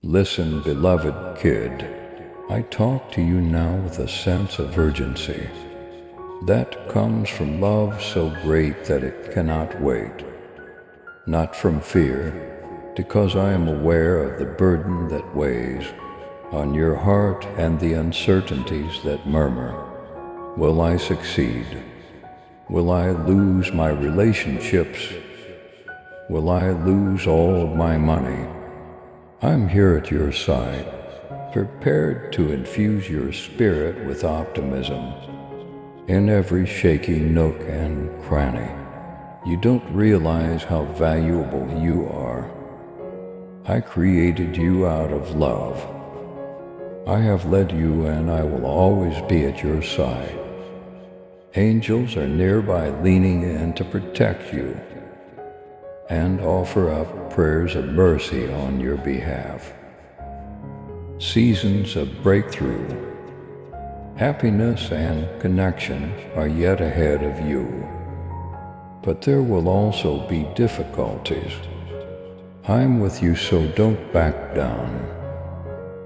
Listen, beloved kid, I talk to you now with a sense of urgency. That comes from love so great that it cannot wait. Not from fear, because I am aware of the burden that weighs on your heart and the uncertainties that murmur. Will I succeed? Will I lose my relationships? Will I lose all of my money? I'm here at your side, prepared to infuse your spirit with optimism in every shaky nook and cranny. You don't realize how valuable you are. I created you out of love. I have led you and I will always be at your side. Angels are nearby leaning in to protect you and offer up prayers of mercy on your behalf. Seasons of breakthrough, happiness, and connection are yet ahead of you. But there will also be difficulties. I'm with you, so don't back down.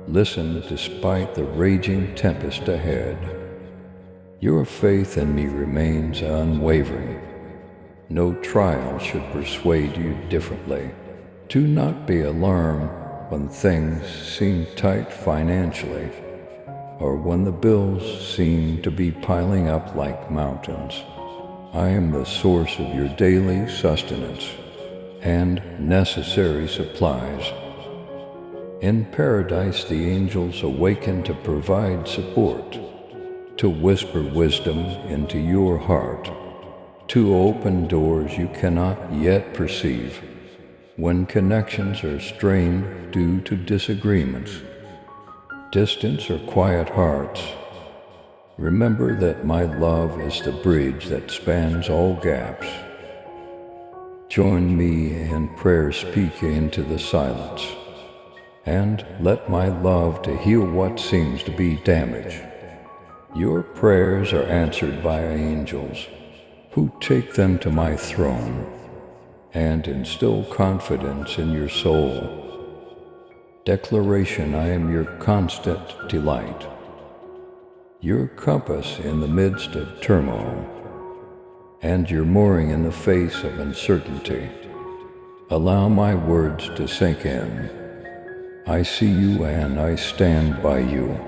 Listen despite the raging tempest ahead. Your faith in me remains unwavering. No trial should persuade you differently. Do not be alarmed when things seem tight financially, or when the bills seem to be piling up like mountains. I am the source of your daily sustenance and necessary supplies. In paradise, the angels awaken to provide support, to whisper wisdom into your heart, to open doors you cannot yet perceive. When connections are strained due to disagreements, distance, or quiet hearts, remember that my love is the bridge that spans all gaps. Join me in prayer, speak into the silence, and let my love to heal what seems to be damage. Your prayers are answered by angels who take them to my throne and instill confidence in your soul. Declaration: I am your constant delight, your compass in the midst of turmoil, and your mooring in the face of uncertainty. Allow my words to sink in. I see you and I stand by you.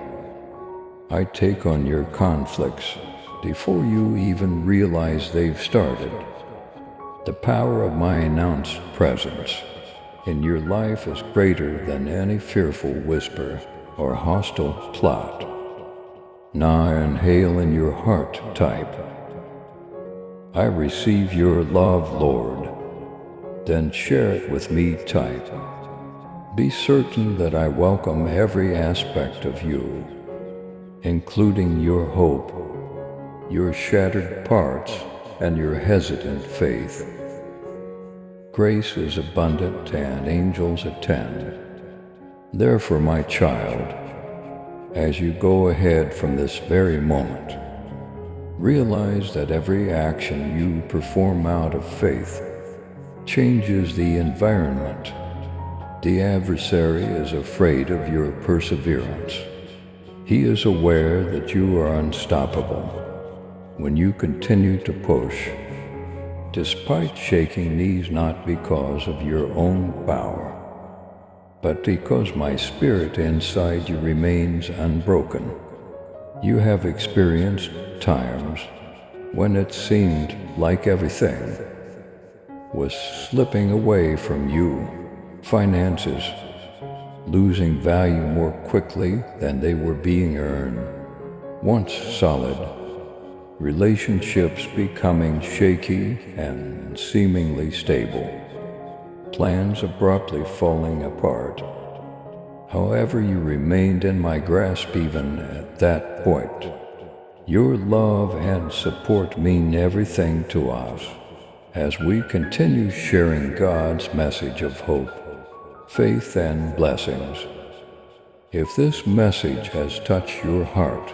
I take on your conflicts before you even realize they've started. The power of my announced presence in your life is greater than any fearful whisper or hostile plot. Now inhale in your heart type, I receive your love, Lord. Then share it with me type, be certain that I welcome every aspect of you, including your hope, your shattered parts, and your hesitant faith. Grace is abundant and angels attend. Therefore, my child, as you go ahead from this very moment, realize that every action you perform out of faith changes the environment. The adversary is afraid of your perseverance. He is aware that you are unstoppable when you continue to push, despite shaking knees, not because of your own power, but because my spirit inside you remains unbroken. You have experienced times when it seemed like everything was slipping away from you. Finances losing value more quickly than they were being earned. Once solid, relationships becoming shaky and seemingly stable. Plans abruptly falling apart. However, you remained in my grasp even at that point. Your love and support mean everything to us as we continue sharing God's message of hope, faith, and blessings. If this message has touched your heart,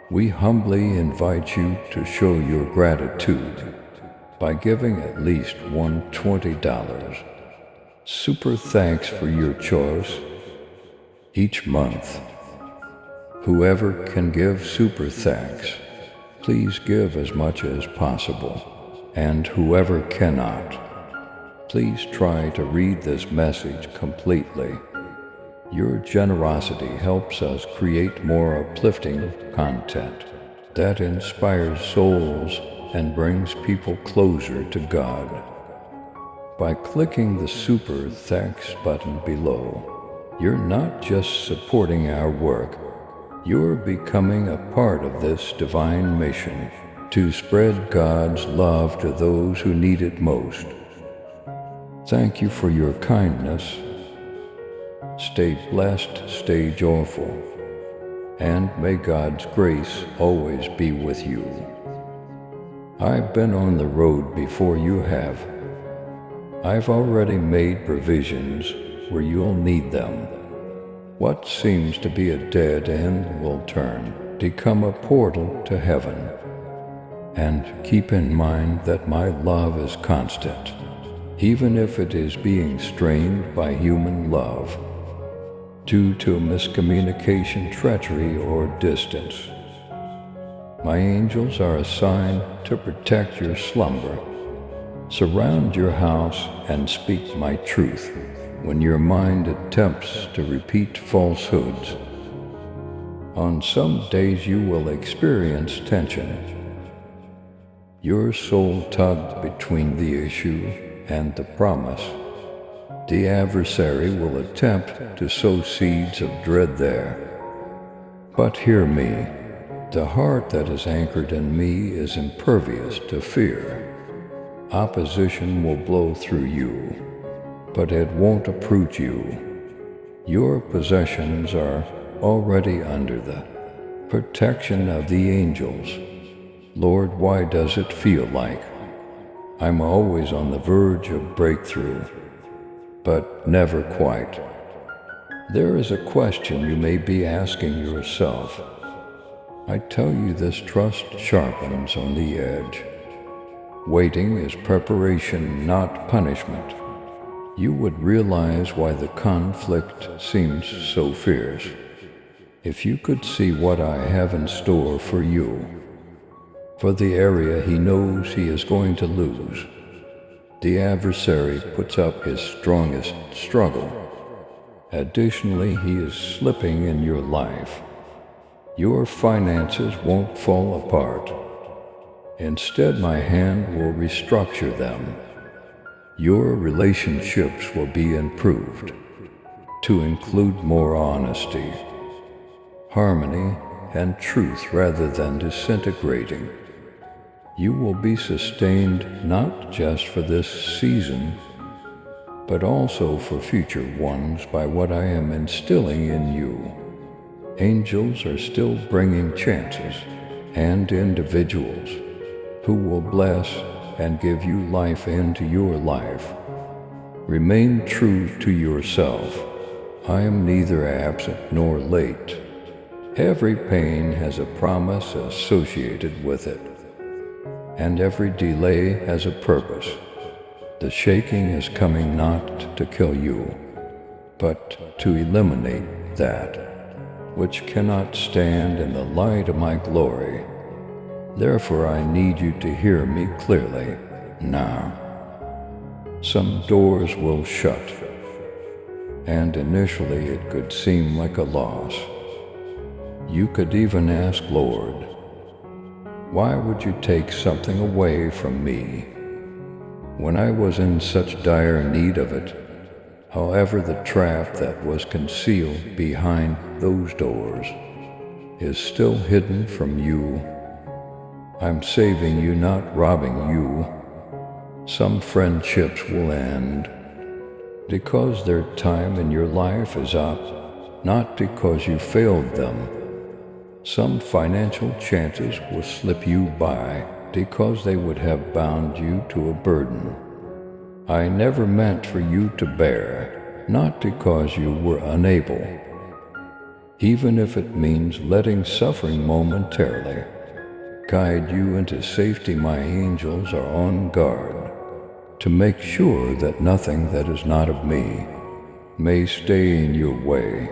we humbly invite you to show your gratitude by giving at least $120. Super thanks for your choice. each month. Whoever can give super thanks, please give as much as possible. And whoever cannot, please try to read this message completely. Your generosity helps us create more uplifting content that inspires souls and brings people closer to God. By clicking the Super Thanks button below, you're not just supporting our work, you're becoming a part of this divine mission to spread God's love to those who need it most. Thank you for your kindness. Stay blessed, stay joyful, and may God's grace always be with you. I've been on the road before you have. I've already made provisions where you'll need them. What seems to be a dead end will become a portal to heaven. And keep in mind that my love is constant, even if it is being strained by human love, due to miscommunication, treachery, or distance. My angels are assigned to protect your slumber, surround your house, and speak my truth when your mind attempts to repeat falsehoods. On some days you will experience tension, your soul tugged between the issue and the promise. The adversary will attempt to sow seeds of dread there. But hear me, the heart that is anchored in me is impervious to fear. Opposition will blow through you, but it won't uproot you. Your possessions are already under the protection of the angels. Lord, why does it feel like I'm always on the verge of breakthrough, but never quite? There is a question you may be asking yourself. I tell you, this trust sharpens on the edge. Waiting is preparation, not punishment. You would realize why the conflict seems so fierce if you could see what I have in store for you. For the area he knows he is going to lose, the adversary puts up his strongest struggle. Additionally, he is slipping in your life. Your finances won't fall apart. Instead, my hand will restructure them. Your relationships will be improved to include more honesty, harmony, and truth rather than disintegrating. You will be sustained not just for this season, but also for future ones by what I am instilling in you. Angels are still bringing chances and individuals who will bless and give you life into your life. Remain true to yourself. I am neither absent nor late. Every pain has a promise associated with it, and every delay has a purpose. The shaking is coming not to kill you, but to eliminate that which cannot stand in the light of my glory. Therefore, I need you to hear me clearly now. Some doors will shut, and initially it could seem like a loss. You could even ask, Lord, why would you take something away from me when I was in such dire need of it? However, the trap that was concealed behind those doors is still hidden from you. I'm saving you, not robbing you. Some friendships will end because their time in your life is up, not because you failed them. Some financial chances will slip you by because they would have bound you to a burden I never meant for you to bear, not because you were unable. Even if it means letting suffering momentarily guide you into safety, my angels are on guard to make sure that nothing that is not of me may stay in your way.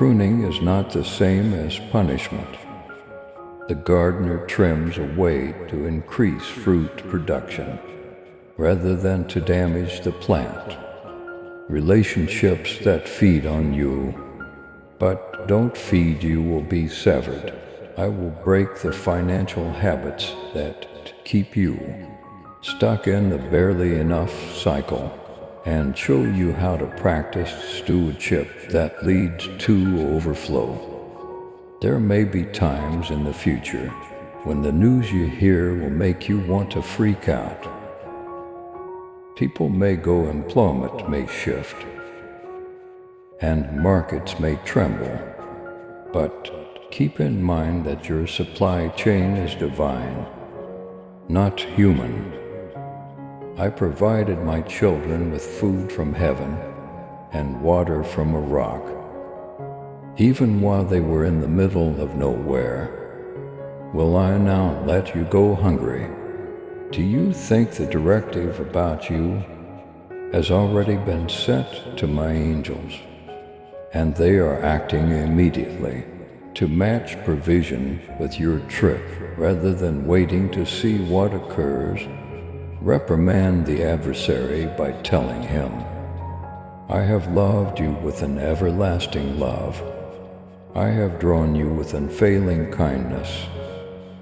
pruning is not the same as punishment. The gardener trims away to increase fruit production, rather than to damage the plant. Relationships that feed on you, but don't feed you, will be severed. I will break the financial habits that keep you stuck in the barely enough cycle, and show you how to practice stewardship that leads to overflow. There may be times in the future when the news you hear will make you want to freak out. People may go, employment may shift, and markets may tremble, but keep in mind that your supply chain is divine, not human. I provided my children with food from heaven and water from a rock, even while they were in the middle of nowhere. Will I now let you go hungry? Do you think the directive about you has already been sent to my angels, and they are acting immediately to match provision with your trip rather than waiting to see what occurs? Reprimand the adversary by telling him, I have loved you with an everlasting love. I have drawn you with unfailing kindness.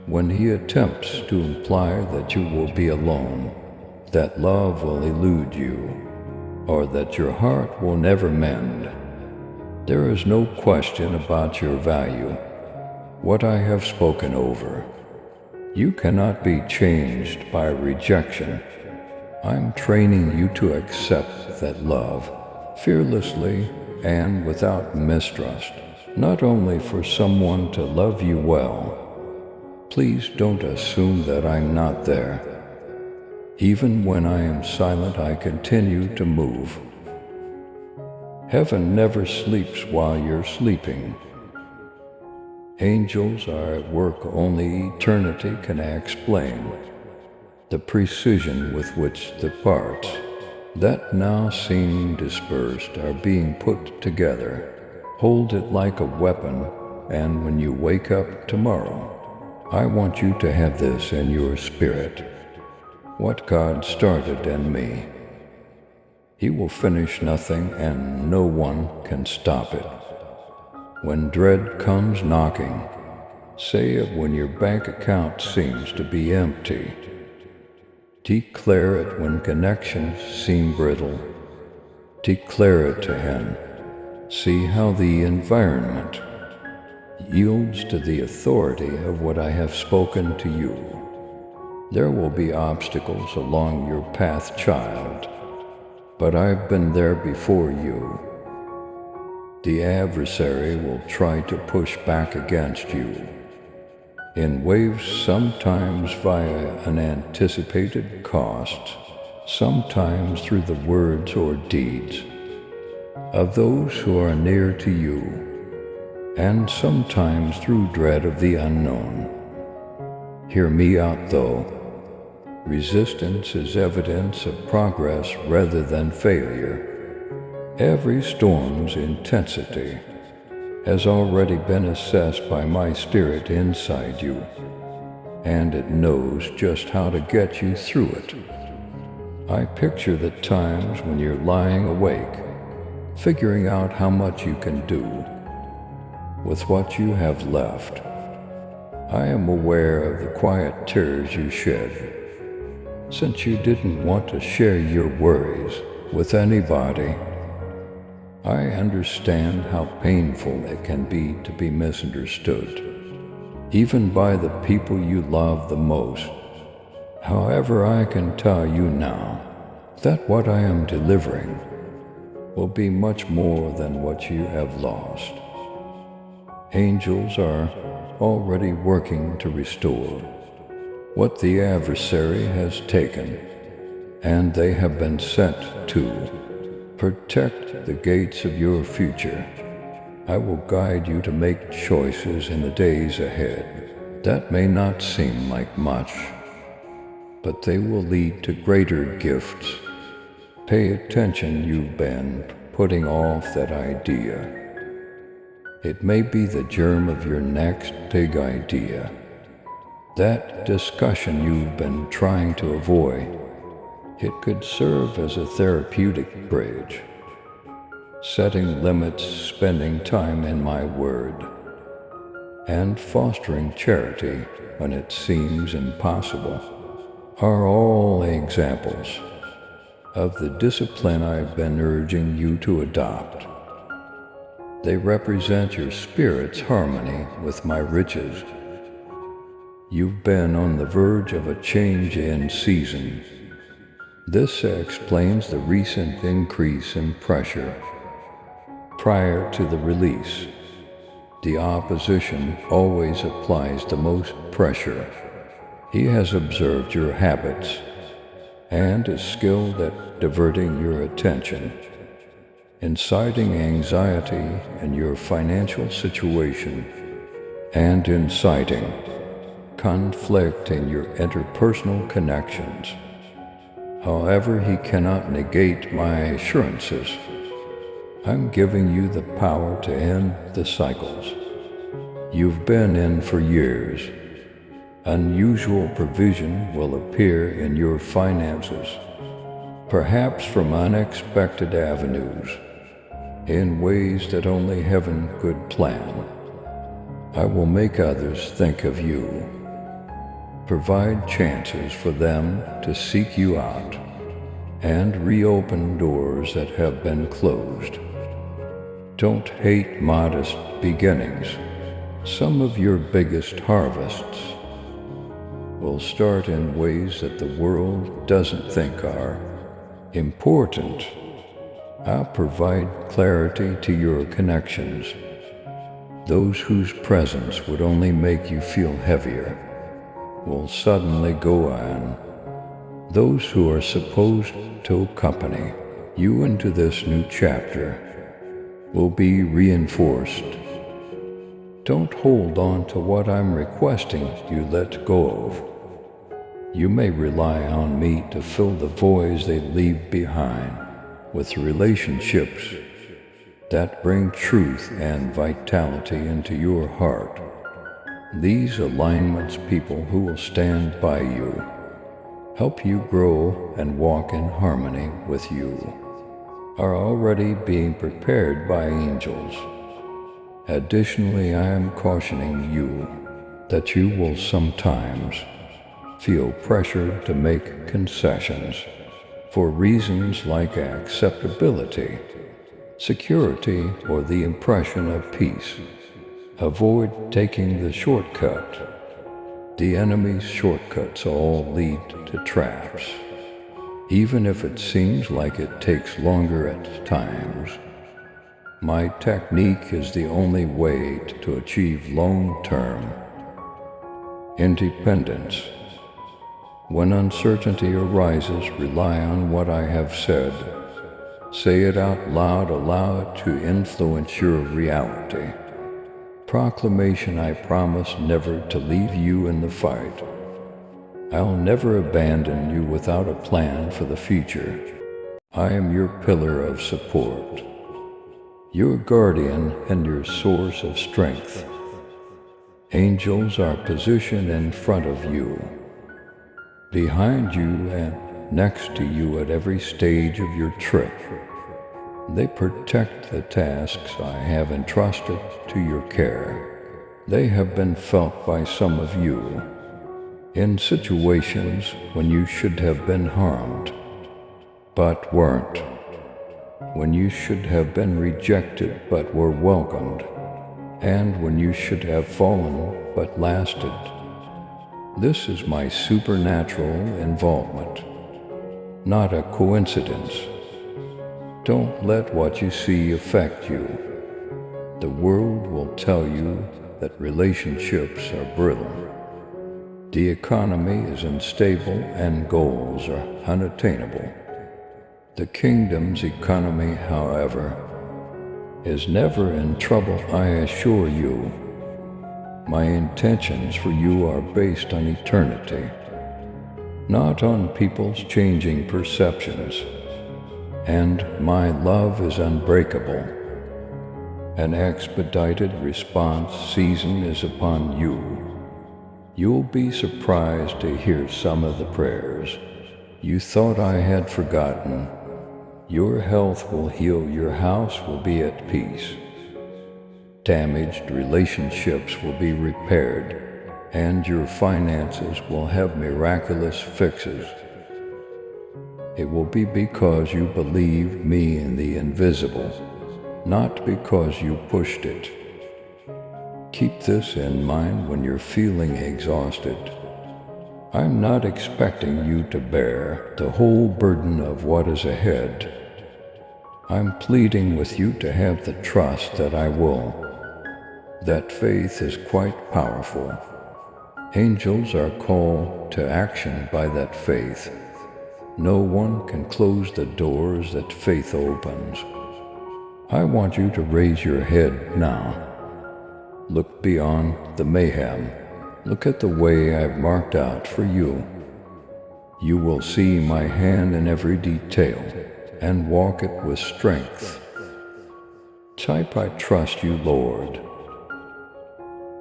When he attempts to imply that you will be alone, that love will elude you, or that your heart will never mend, there is no question about your value. What I have spoken over, you cannot be changed by rejection. I'm training you to accept that love fearlessly and without mistrust, not only for someone to love you well. Please don't assume that I'm not there. Even when I am silent, I continue to move. Heaven never sleeps while you're sleeping. Angels are at work only eternity can explain. The precision with which the parts that now seem dispersed are being put together. Hold it like a weapon, and when you wake up tomorrow, I want you to have this in your spirit. What God started in me, He will finish nothing, and no one can stop it. When dread comes knocking, say it when your bank account seems to be empty. Declare it when connections seem brittle. Declare it to Him. See how the environment yields to the authority of what I have spoken to you. There will be obstacles along your path, child, but I've been there before you. The adversary will try to push back against you in waves, sometimes via an anticipated cost, sometimes through the words or deeds of those who are near to you, and sometimes through dread of the unknown. Hear me out, though. Resistance is evidence of progress rather than failure. Every storm's intensity has already been assessed by my spirit inside you, and it knows just how to get you through it. I picture the times when you're lying awake, figuring out how much you can do with what you have left. I am aware of the quiet tears you shed, since you didn't want to share your worries with anybody. I understand how painful it can be to be misunderstood, even by the people you love the most. However, I can tell you now that what I am delivering will be much more than what you have lost. Angels are already working to restore what the adversary has taken, and they have been sent to protect the gates of your future. I will guide you to make choices in the days ahead that may not seem like much, but they will lead to greater gifts. Pay attention, you've been putting off that idea. It may be the germ of your next big idea, that discussion you've been trying to avoid. It could serve as a therapeutic bridge, setting limits, spending time in my word, and fostering charity when it seems impossible are all examples of the discipline I've been urging you to adopt. They represent your spirit's harmony with my riches. You've been on the verge of a change in season. This explains the recent increase in pressure. Prior to the release, the opposition always applies the most pressure. He has observed your habits and is skilled at diverting your attention, inciting anxiety in your financial situation, and inciting conflict in your interpersonal connections. However, he cannot negate my assurances. I'm giving you the power to end the cycles you've been in for years. Unusual provision will appear in your finances, perhaps from unexpected avenues, in ways that only heaven could plan. I will make others think of you, provide chances for them to seek you out, and reopen doors that have been closed. Don't hate modest beginnings. Some of your biggest harvests will start in ways that the world doesn't think are important. I'll provide clarity to your connections. Those whose presence would only make you feel heavier will suddenly go on. Those who are supposed to accompany you into this new chapter will be reinforced. Don't hold on to what I'm requesting you let go of. You may rely on me to fill the voids they leave behind with relationships that bring truth and vitality into your heart. These alignments, people who will stand by you, help you grow and walk in harmony with you, are already being prepared by angels. Additionally, I am cautioning you that you will sometimes feel pressure to make concessions for reasons like acceptability, security, or the impression of peace. Avoid taking the shortcut. The enemy's shortcuts all lead to traps, even if it seems like it takes longer at times. My technique is the only way to achieve long-term independence. When uncertainty arises, rely on what I have said. Say it out loud, allow it to influence your reality. Proclamation: I promise never to leave you in the fight. I'll never abandon you without a plan for the future. I am your pillar of support, your guardian and your source of strength. Angels are positioned in front of you, behind you, and next to you at every stage of your trip. They protect the tasks I have entrusted to your care. They have been felt by some of you in situations when you should have been harmed, but weren't. When you should have been rejected but were welcomed, and when you should have fallen but lasted. This is my supernatural involvement, not a coincidence. Don't let what you see affect you. The world will tell you that relationships are brittle. The economy is unstable and goals are unattainable. The kingdom's economy, however, is never in trouble, I assure you. My intentions for you are based on eternity, not on people's changing perceptions. And my love is unbreakable. An expedited response season is upon you. You'll be surprised to hear some of the prayers you thought I had forgotten. Your health will heal, your house will be at peace. Damaged relationships will be repaired, and your finances will have miraculous fixes. It will be because you believe me in the invisible, not because you pushed it. Keep this in mind when you're feeling exhausted. I'm not expecting you to bear the whole burden of what is ahead. I'm pleading with you to have the trust that I will. That faith is quite powerful. Angels are called to action by that faith. No one can close the doors that faith opens. I want you to raise your head now. Look beyond the mayhem. Look at the way I've marked out for you. You will see my hand in every detail and walk it with strength. Type, "I trust you, Lord,"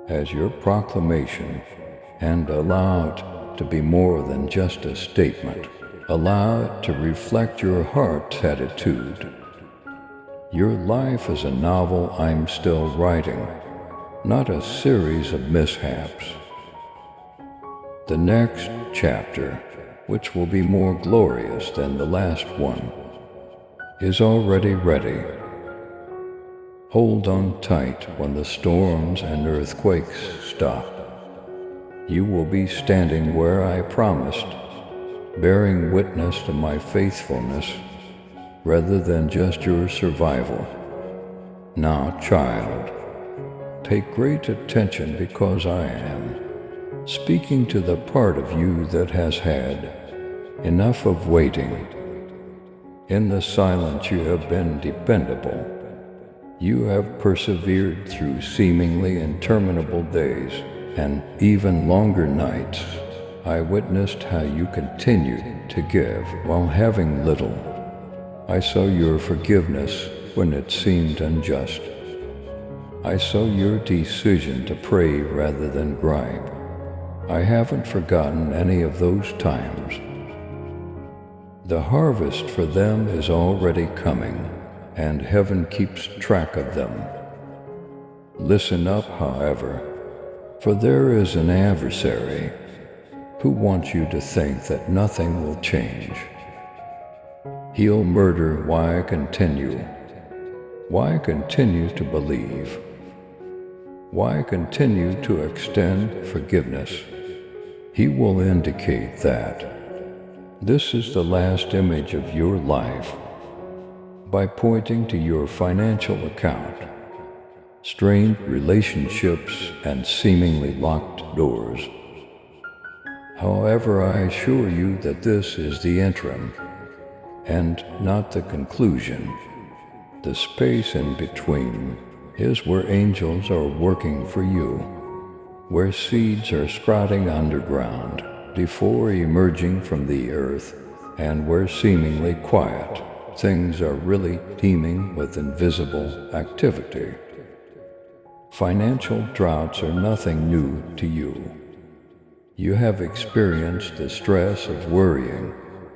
as your proclamation, and allow it to be more than just a statement. Allow it to reflect your heart's attitude. Your life is a novel I'm still writing, not a series of mishaps. The next chapter, which will be more glorious than the last one, is already ready. Hold on tight when the storms and earthquakes stop. You will be standing where I promised, bearing witness to my faithfulness rather than just your survival. Now, child, pay great attention because I am speaking to the part of you that has had enough of waiting. In the silence you have been dependable. You have persevered through seemingly interminable days and even longer nights. I witnessed how you continued to give while having little. I saw your forgiveness when it seemed unjust. I saw your decision to pray rather than gripe. I haven't forgotten any of those times. The harvest for them is already coming, and heaven keeps track of them. Listen up, however, for there is an adversary who wants you to think that nothing will change. He'll murder why continue. Why continue to believe? Why continue to extend forgiveness? He will indicate that this is the last image of your life by pointing to your financial account, strained relationships, and seemingly locked doors. However, I assure you that this is the interim and not the conclusion. The space in between is where angels are working for you, where seeds are sprouting underground before emerging from the earth, and where seemingly quiet things are really teeming with invisible activity. Financial droughts are nothing new to you. You have experienced the stress of worrying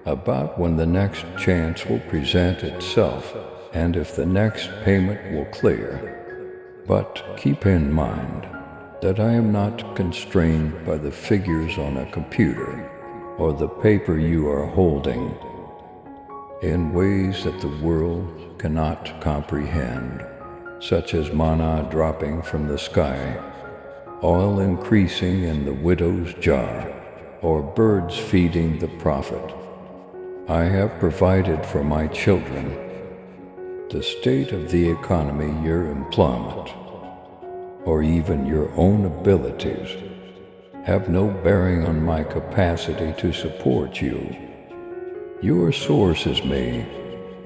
about when the next chance will present itself and if the next payment will clear. But keep in mind that I am not constrained by the figures on a computer or the paper you are holding in ways that the world cannot comprehend, such as manna dropping from the sky, oil increasing in the widow's jar, or birds feeding the prophet. I have provided for my children. The state of the economy, your employment, or even your own abilities have no bearing on my capacity to support you. Your source is me.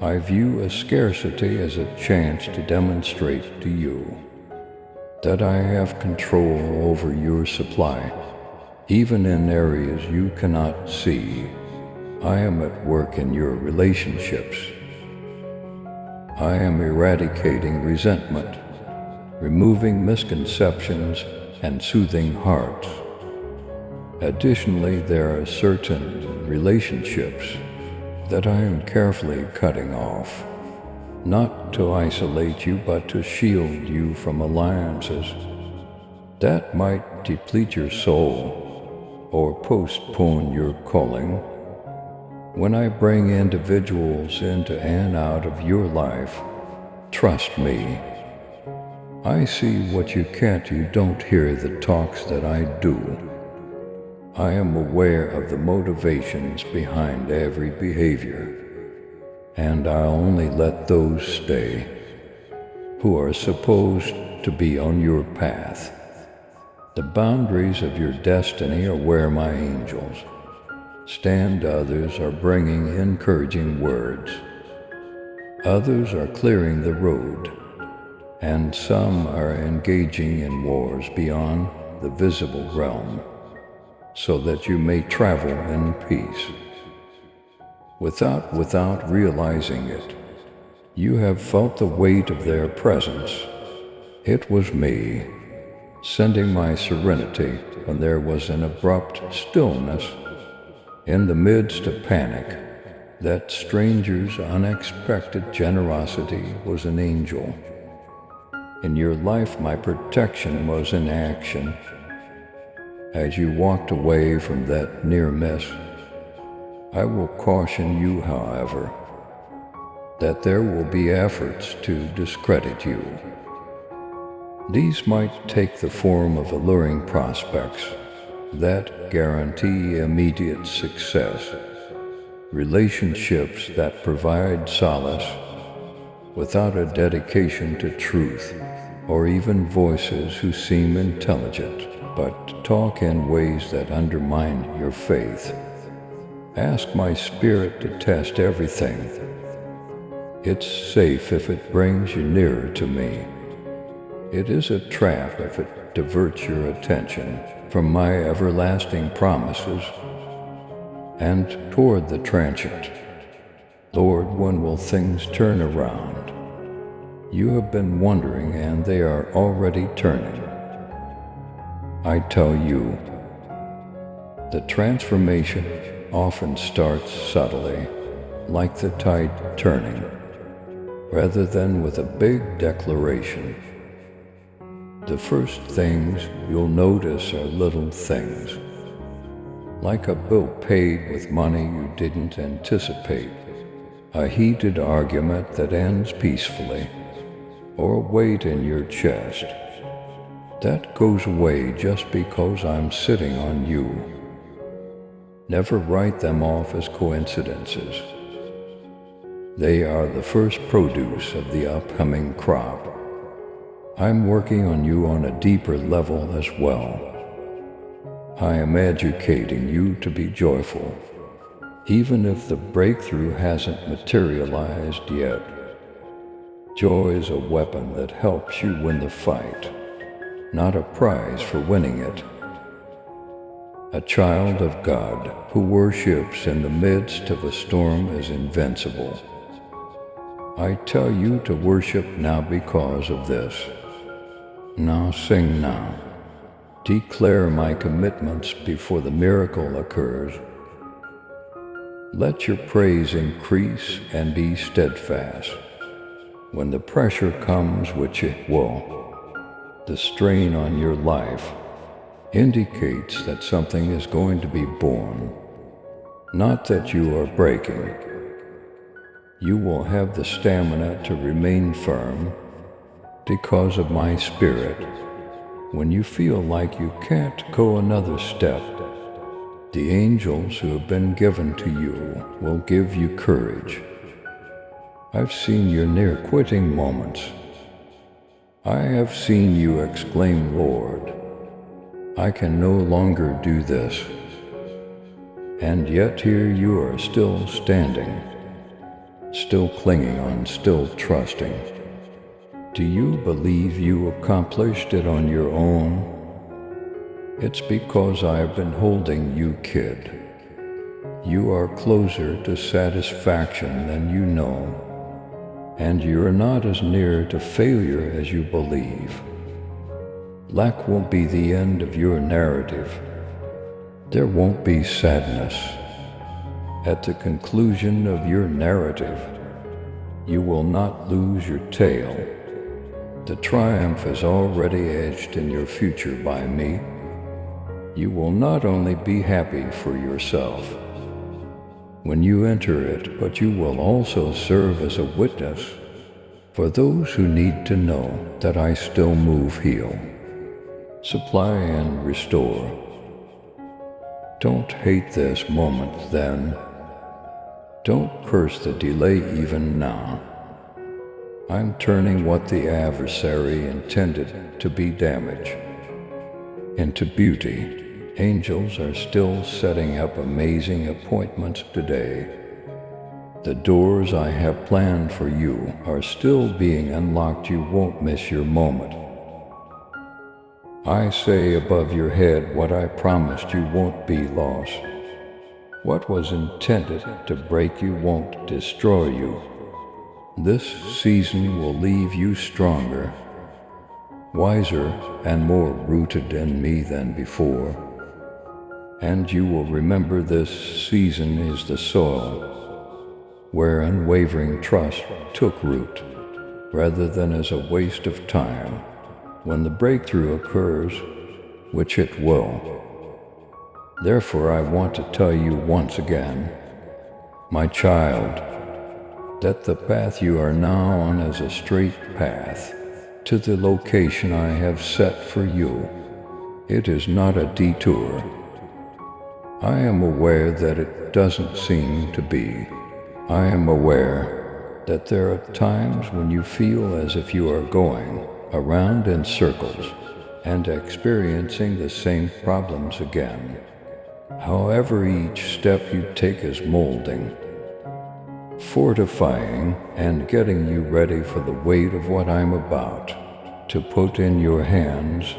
I view a scarcity as a chance to demonstrate to you that I have control over your supply, even in areas you cannot see. I am at work in your relationships. I am eradicating resentment removing misconceptions and soothing hearts. Additionally, there are certain relationships that I am carefully cutting off, not to isolate you, but to shield you from alliances that might deplete your soul or postpone your calling. When I bring individuals into and out of your life, trust me, I see what you can't. You don't hear the talks that I do. I am aware of the motivations behind every behavior, and I'll only let those stay who are supposed to be on your path. The boundaries of your destiny are where my angels stand. Others are bringing encouraging words. Others are clearing the road, and some are engaging in wars beyond the visible realm, so that you may travel in peace. Without realizing it, you have felt the weight of their presence. It was me, sending my serenity when there was an abrupt stillness in the midst of panic. That stranger's unexpected generosity was an angel. In your life, my protection was in action. As you walked away from that near miss, I will caution you, however, that there will be efforts to discredit you. These might take the form of alluring prospects that guarantee immediate success, relationships that provide solace without a dedication to truth, or even voices who seem intelligent but talk in ways that undermine your faith. Ask my spirit to test everything. It's safe if it brings you nearer to me. It is a trap if it diverts your attention from my everlasting promises and toward the transient. Lord, when will things turn around? You have been wondering, and they are already turning. I tell you, the transformation often starts subtly, like the tide turning, rather than with a big declaration. The first things you'll notice are little things, like a bill paid with money you didn't anticipate, a heated argument that ends peacefully, or a weight in your chest that goes away just because I'm sitting on you. Never write them off as coincidences. They are the first produce of the upcoming crop. I'm working on you on a deeper level as well. I am educating you to be joyful, even if the breakthrough hasn't materialized yet. Joy is a weapon that helps you win the fight, not a prize for winning it. A child of God who worships in the midst of a storm is invincible. I tell you to worship now because of this. Now sing now. Declare my commitments before the miracle occurs. Let your praise increase and be steadfast. When the pressure comes, which it will, the strain on your life indicates that something is going to be born, not that you are breaking. You will have the stamina to remain firm because of my spirit. When you feel like you can't go another step, the angels who have been given to you will give you courage. I've seen your near quitting moments. I have seen you exclaim, Lord, I can no longer do this. And yet here you are, still standing, still clinging on, still trusting. Do you believe you accomplished it on your own? It's because I have been holding you, kid. You are closer to satisfaction than you know. and you're not as near to failure as you believe. Lack won't be the end of your narrative. There won't be sadness. At the conclusion of your narrative, you will not lose your tail. The triumph is already etched in your future by me. You will not only be happy for yourself when you enter it, but you will also serve as a witness for those who need to know that I still move, heal, supply, and restore. Don't hate this moment then. Don't curse the delay even now. I'm turning what the adversary intended to be damage into beauty. Angels are still setting up amazing appointments today. The doors I have planned for you are still being unlocked. You won't miss your moment. I say above your head what I promised you won't be lost. What was intended to break you won't destroy you. This season will leave you stronger, wiser, and more rooted in me than before. And you will remember this season is the soil where unwavering trust took root, rather than as a waste of time. When the breakthrough occurs, which it will. Therefore, I want to tell you once again, my child, that the path you are now on is a straight path to the location I have set for you. It is not a detour. I am aware that it doesn't seem to be. I am aware that there are times when you feel as if you are going around in circles and experiencing the same problems again. However, each step you take is molding, fortifying, and getting you ready for the weight of what I'm about to put in your hands.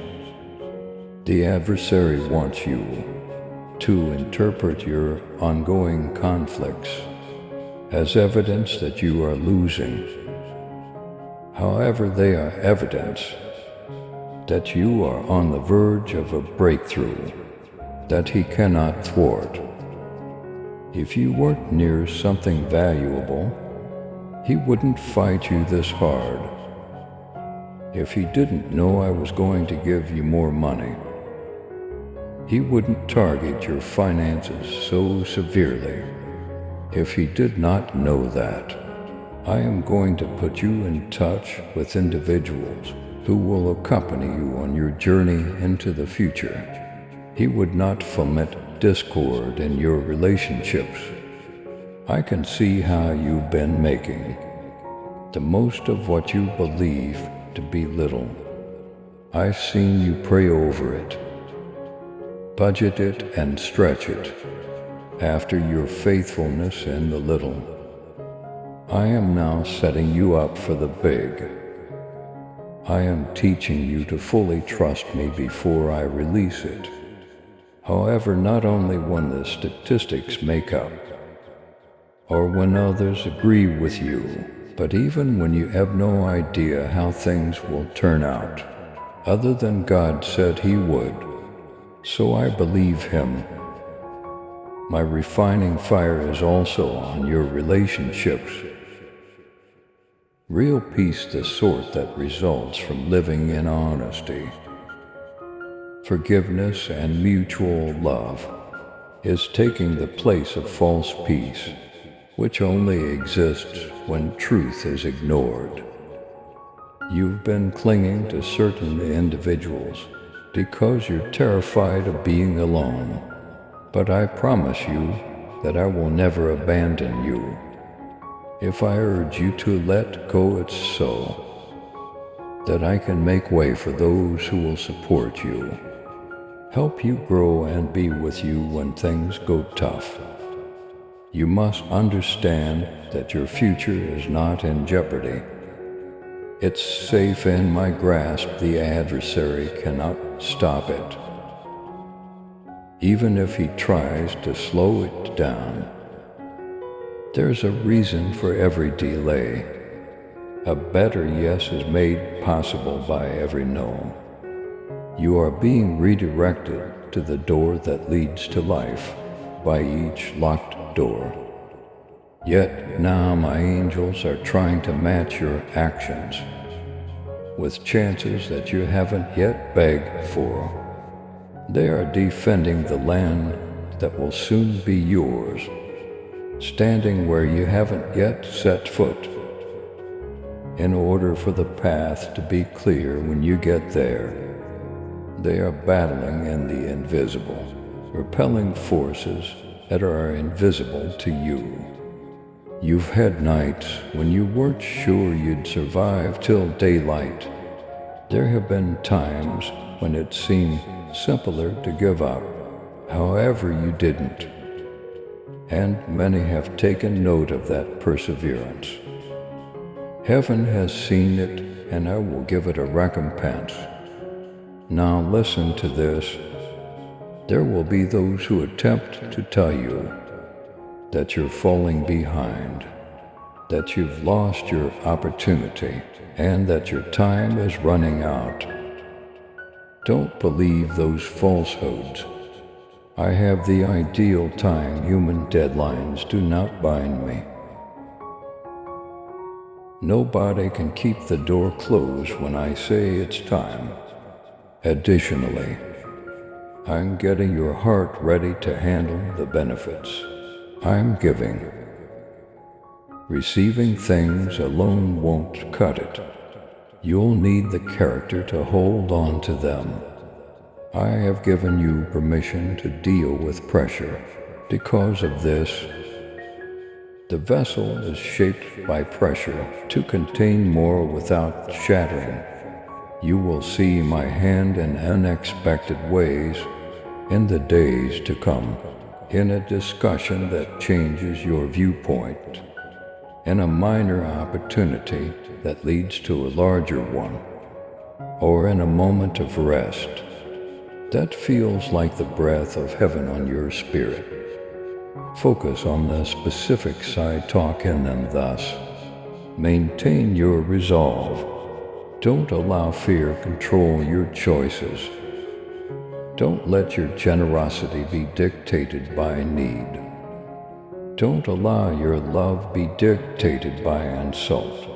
The adversary wants you to interpret your ongoing conflicts as evidence that you are losing. However, they are evidence that you are on the verge of a breakthrough that he cannot thwart. If you weren't near something valuable, he wouldn't fight you this hard. If he didn't know I was going to give you more money, he wouldn't target your finances so severely. If he did not know that, I am going to put you in touch with individuals who will accompany you on your journey into the future. He would not foment discord in your relationships. I can see how you've been making the most of what you believe to be little. I've seen you pray over it, budget it, and stretch it after your faithfulness in the little. I am now setting you up for the big. I am teaching you to fully trust me before I release it. However, not only when the statistics make up, or when others agree with you, but even when you have no idea how things will turn out, other than God said He would. So I believe Him. My refining fire is also on your relationships. Real peace, the sort that results from living in honesty, forgiveness, and mutual love, is taking the place of false peace, which only exists when truth is ignored. You've been clinging to certain individuals because you're terrified of being alone, but I promise you that I will never abandon you. If I urge you to let go, it's so that I can make way for those who will support you, help you grow, and be with you when things go tough. You must understand that your future is not in jeopardy. It's safe in my grasp. The adversary cannot stop it, even if he tries to slow it down. There's a reason for every delay. A better yes is made possible by every no. You are being redirected to the door that leads to life by each locked door. Yet now my angels are trying to match your actions with chances that you haven't yet begged for. They are defending the land that will soon be yours, standing where you haven't yet set foot, in order for the path to be clear when you get there. They are battling in the invisible, repelling forces that are invisible to you. You've had nights when you weren't sure you'd survive till daylight. There have been times when it seemed simpler to give up. However, you didn't. And many have taken note of that perseverance. Heaven has seen it, and I will give it a recompense. Now listen to this. There will be those who attempt to tell you that you're falling behind, that you've lost your opportunity, and that your time is running out. Don't believe those falsehoods. I have the ideal time. Human deadlines do not bind me. Nobody can keep the door closed when I say it's time. Additionally, I'm getting your heart ready to handle the benefits. I'm giving. Receiving things alone won't cut it. You'll need the character to hold on to them. I have given you permission to deal with pressure. Because of this, the vessel is shaped by pressure to contain more without shattering. You will see my hand in unexpected ways in the days to come, in a discussion that changes your viewpoint, in a minor opportunity that leads to a larger one, or in a moment of rest that feels like the breath of heaven on your spirit. Focus on the specifics I talk in them thus. Maintain your resolve. Don't allow fear control your choices. Don't let your generosity be dictated by need. Don't allow your love be dictated by insult.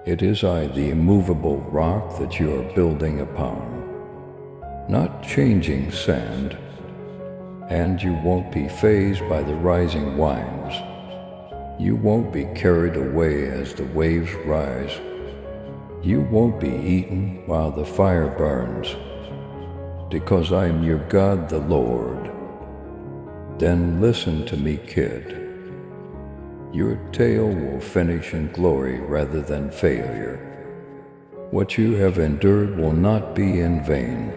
It is I, the immovable rock that you are building upon, not changing sand, and you won't be fazed by the rising winds. You won't be carried away as the waves rise. You won't be eaten while the fire burns, because I am your God the Lord. Then listen to me, kid. Your tale will finish in glory rather than failure. What you have endured will not be in vain.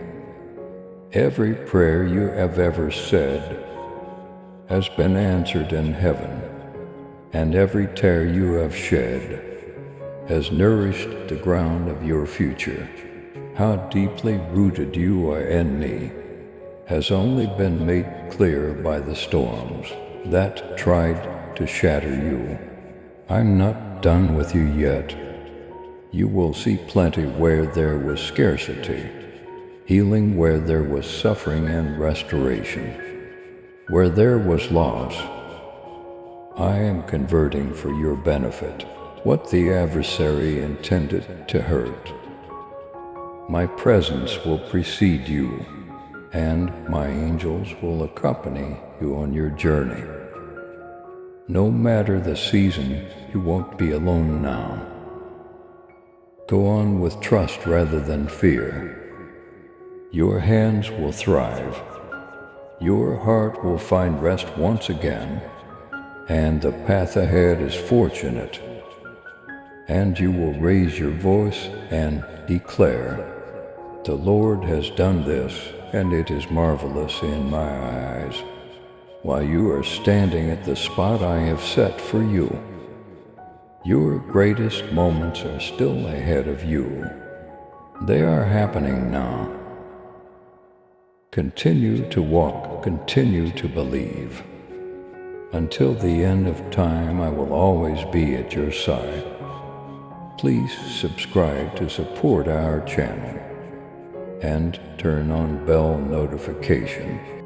Every prayer you have ever said has been answered in heaven, and every tear you have shed has nourished the ground of your future. How deeply rooted you are in me has only been made clear by the storms that tried to shatter you. I'm not done with you yet. You will see plenty where there was scarcity, healing where there was suffering, and restoration where there was loss. I am converting for your benefit what the adversary intended to hurt. My presence will precede you, and my angels will accompany you on your journey. No matter the season, you won't be alone now. Go on with trust rather than fear. Your hands will thrive. Your heart will find rest once again, and the path ahead is fortunate. And you will raise your voice and declare, "The Lord has done this, and it is marvelous in my eyes," while you are standing at the spot I have set for you. Your greatest moments are still ahead of you. They are happening now. Continue to walk, continue to believe. Until the end of time, I will always be at your side. please subscribe to support our channel and turn on bell notification